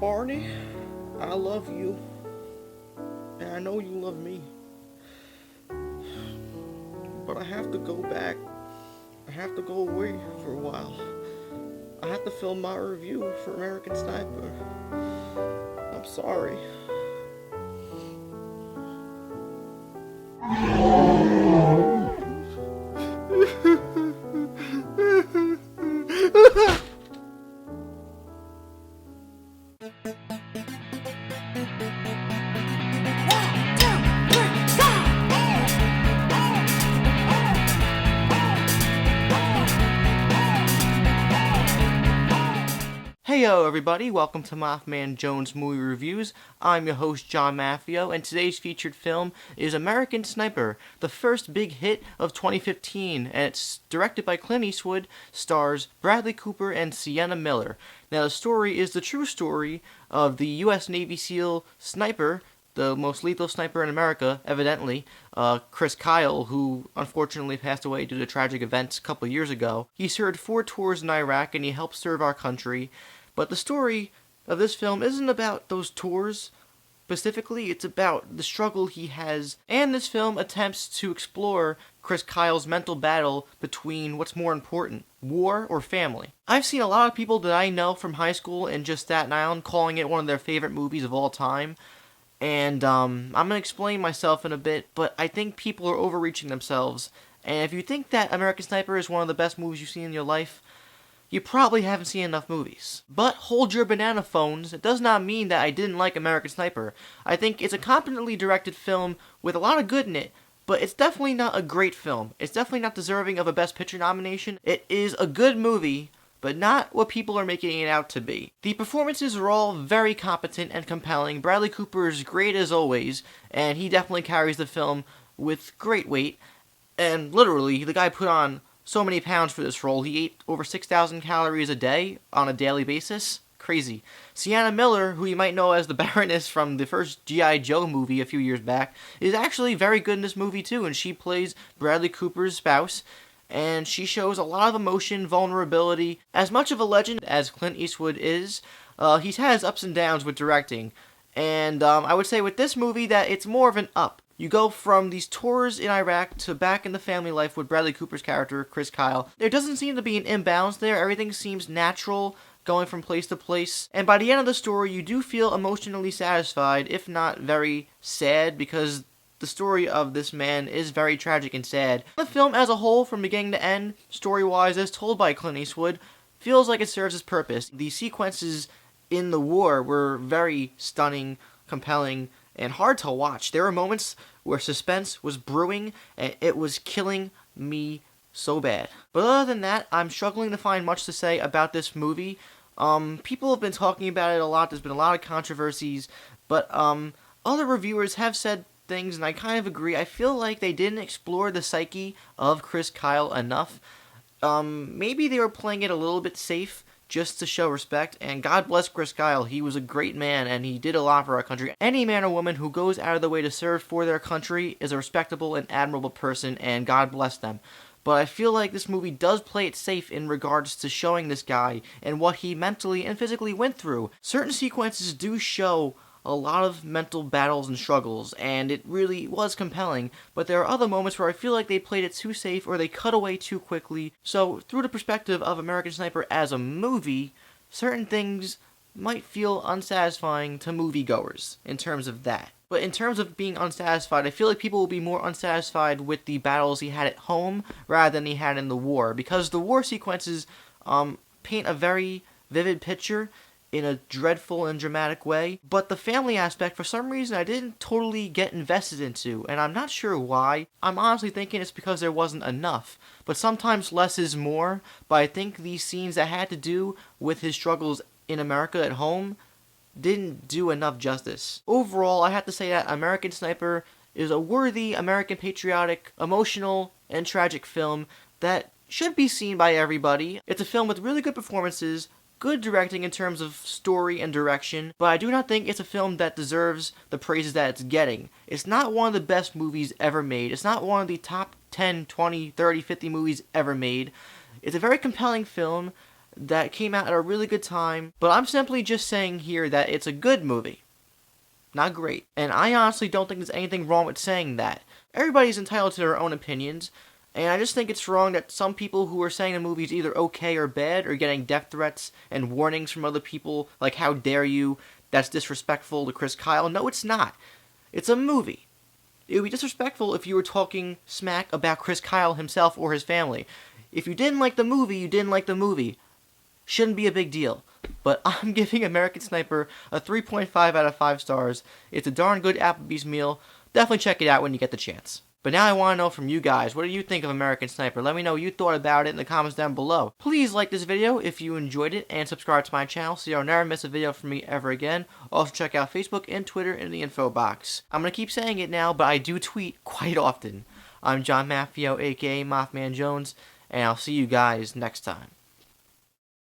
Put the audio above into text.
Barney, I love you, and I know you love me, but I have to go back. I have to go away for a while. I have to film my review for American Sniper. I'm sorry. Heyo everybody, welcome to MaffmanJones Movie Reviews. I'm your host John Maffio, and today's featured film is American Sniper, the first big hit of 2015, and it's directed by Clint Eastwood, stars Bradley Cooper and Sienna Miller. Now the story is the true story of the U.S. Navy SEAL sniper, the most lethal sniper in America, evidently, Chris Kyle, who unfortunately passed away due to tragic events a couple years ago. He served 4 tours in Iraq and he helped serve our country. But the story of this film isn't about those tours specifically, it's about the struggle he has, and this film attempts to explore Chris Kyle's mental battle between what's more important, war or family. I've seen a lot of people that I know from high school and just Staten Island calling it one of their favorite movies of all time, and I'm going to explain myself in a bit, but I think people are overreaching themselves, and if you think that American Sniper is one of the best movies you've seen in your life, you probably haven't seen enough movies. But hold your banana phones, it does not mean that I didn't like American Sniper. I think it's a competently directed film with a lot of good in it, but it's definitely not a great film. It's definitely not deserving of a Best Picture nomination. It is a good movie, but not what people are making it out to be. The performances are all very competent and compelling. Bradley Cooper is great as always, and he definitely carries the film with great weight. And literally, the guy put on so many pounds for this role. He ate over 6,000 calories a day on a daily basis. Crazy. Sienna Miller, who you might know as the Baroness from the first G.I. Joe movie a few years back, is actually very good in this movie too, and she plays Bradley Cooper's spouse, and she shows a lot of emotion, vulnerability. As much of a legend as Clint Eastwood is, he's had his ups and downs with directing, and I would say with this movie that it's more of an up. You go from these tours in Iraq to back in the family life with Bradley Cooper's character, Chris Kyle. There doesn't seem to be an imbalance there. Everything seems natural, going from place to place. And by the end of the story, you do feel emotionally satisfied, if not very sad, because the story of this man is very tragic and sad. The film as a whole, from beginning to end, story-wise, as told by Clint Eastwood, feels like it serves its purpose. The sequences in the war were very stunning, compelling, and hard to watch. There were moments where suspense was brewing, and it was killing me so bad. But other than that, I'm struggling to find much to say about this movie. People have been talking about it a lot, there's been a lot of controversies, but other reviewers have said things, and I kind of agree. I feel like they didn't explore the psyche of Chris Kyle enough. Maybe they were playing it a little bit safe, just to show respect, and God bless Chris Kyle. He was a great man, and he did a lot for our country. Any man or woman who goes out of the way to serve for their country is a respectable and admirable person, and God bless them. But I feel like this movie does play it safe in regards to showing this guy and what he mentally and physically went through. Certain sequences do show a lot of mental battles and struggles, and it really was compelling, but there are other moments where I feel like they played it too safe or they cut away too quickly. So through the perspective of American Sniper as a movie, certain things might feel unsatisfying to moviegoers in terms of that. But in terms of being unsatisfied, I feel like people will be more unsatisfied with the battles he had at home rather than he had in the war, because the war sequences paint a very vivid picture in a dreadful and dramatic way, but the family aspect, for some reason, I didn't totally get invested into, and I'm not sure why. I'm honestly thinking it's because there wasn't enough, but sometimes less is more, but I think these scenes that had to do with his struggles in America at home didn't do enough justice. Overall, I have to say that American Sniper is a worthy, American patriotic, emotional, and tragic film that should be seen by everybody. It's a film with really good performances, good directing in terms of story and direction, but I do not think it's a film that deserves the praises that it's getting. It's not one of the best movies ever made. It's not one of the top 10, 20, 30, 50 movies ever made. It's a very compelling film that came out at a really good time, but I'm simply just saying here that it's a good movie. Not great. And I honestly don't think there's anything wrong with saying that. Everybody's entitled to their own opinions, and I just think it's wrong that some people who are saying the movie's either okay or bad are getting death threats and warnings from other people, like, how dare you, that's disrespectful to Chris Kyle. No, it's not. It's a movie. It would be disrespectful if you were talking smack about Chris Kyle himself or his family. If you didn't like the movie, you didn't like the movie. Shouldn't be a big deal. But I'm giving American Sniper a 3.5 out of 5 stars. It's a darn good Applebee's meal. Definitely check it out when you get the chance. But now I want to know from you guys, what do you think of American Sniper? Let me know what you thought about it in the comments down below. Please like this video if you enjoyed it, and subscribe to my channel so you'll never miss a video from me ever again. Also check out Facebook and Twitter in the info box. I'm going to keep saying it now, but I do tweet quite often. I'm John Maffio, aka MaffmanJones, and I'll see you guys next time.